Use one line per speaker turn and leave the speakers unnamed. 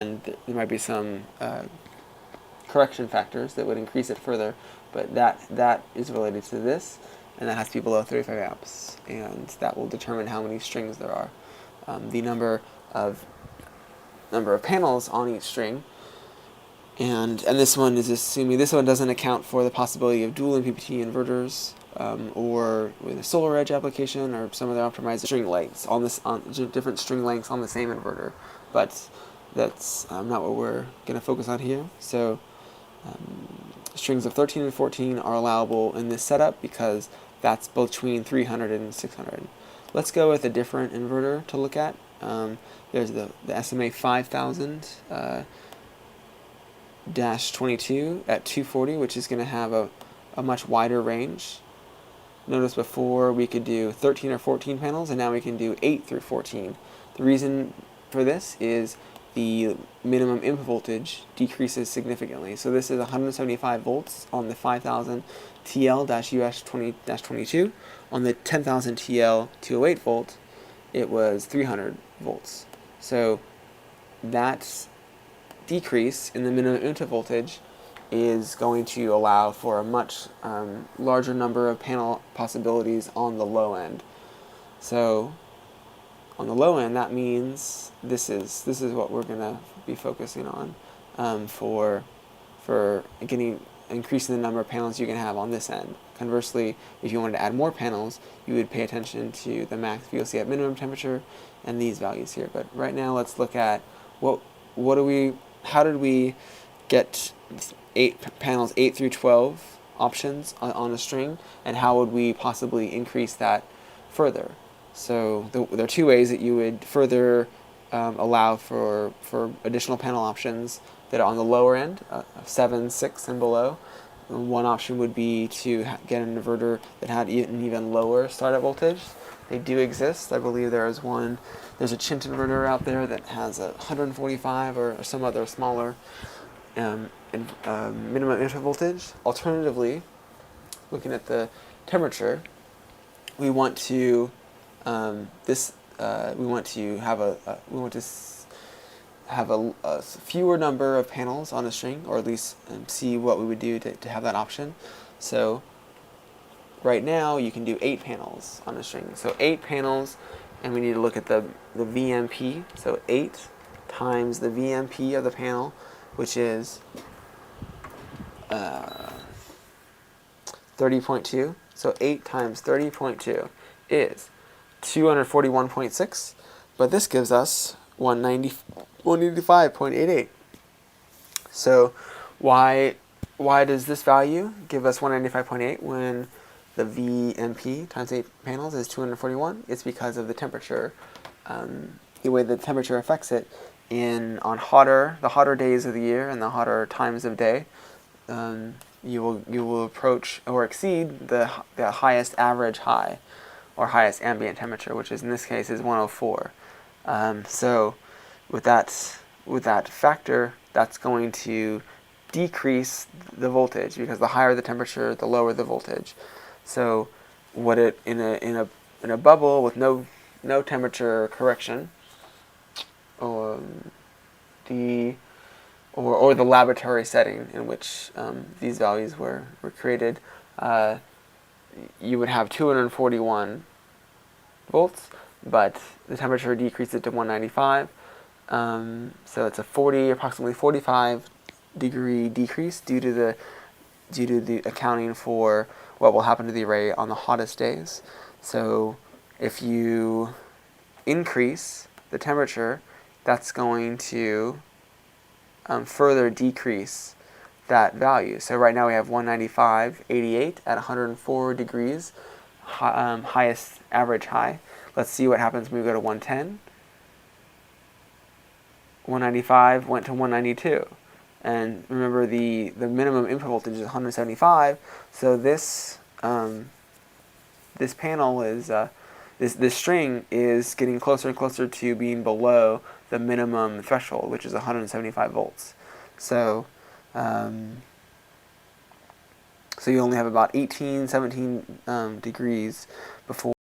and there might be some correction factors that would increase it further, but that is related to this, and that has to be below 35 amps, and that will determine how many strings there are. The number of panels on each string, and this one is assuming this one doesn't account for the possibility of dual MPPT inverters, or with a solar edge application or some other optimized string lengths on different string lengths on the same inverter, but that's not what we're going to focus on here. So strings of 13 and 14 are allowable in this setup because that's between 300 and 600. Let's go with a different inverter to look at. There's the SMA 5000 -22 at 240, which is going to have a much wider range. Notice before we could do 13 or 14 panels, and now we can do 8 through 14. The reason for this is the minimum input voltage decreases significantly. So this is 175 volts on the 5000 TL-US20-22. On the 10,000 TL 208 volt, it was 300 volts. So that decrease in the minimum input voltage is going to allow for a much larger number of panel possibilities on the low end. So on the low end, that means this is what we're going to be focusing on for increasing the number of panels you can have on this end. Conversely, if you wanted to add more panels, you would pay attention to the max VOC at minimum temperature and these values here. But right now, let's look at how did we get 8 panels, 8 through 12 options on a string, and how would we possibly increase that further? So there are two ways that you would further allow for additional panel options that are on the lower end, 7, 6, and below. One option would be to get an inverter that had an even lower startup voltage. They do exist. I believe there's a Chint inverter out there that has a 145 or some other smaller minimum input voltage. Alternatively, looking at the temperature, we want to have a fewer number of panels on a string, or at least see what we would do to have that option. So right now you can do 8 panels on a string. So 8 panels, and we need to look at the VMP. So 8 times the VMP of the panel, which is 30.2. So 8 times 30.2 is 241.6, but this gives us 195.88. So why does this value give us 195.8 when the VMP times 8 panels is 241? It's because of the temperature, the way the temperature affects it. On the hotter days of the year and the hotter times of day, you will approach or exceed the highest average high, or highest ambient temperature, which is in this case is 104. So with that factor, that's going to decrease the voltage, because the higher the temperature, the lower the voltage. So in a bubble with no temperature correction, or the laboratory setting in which these values were created, you would have 241 volts, but the temperature decreases to 195. So it's approximately 45 degree decrease due to the accounting for what will happen to the array on the hottest days. So if you increase the temperature, that's going to further decrease that value. So right now we have 195.88 at 104 degrees, highest average high. Let's see what happens when we go to 110. 195 went to 192. And remember, the minimum input voltage is 175. So this panel is this string is getting closer and closer to being below the minimum threshold, which is 175 volts. So you only have about 18, 17 degrees before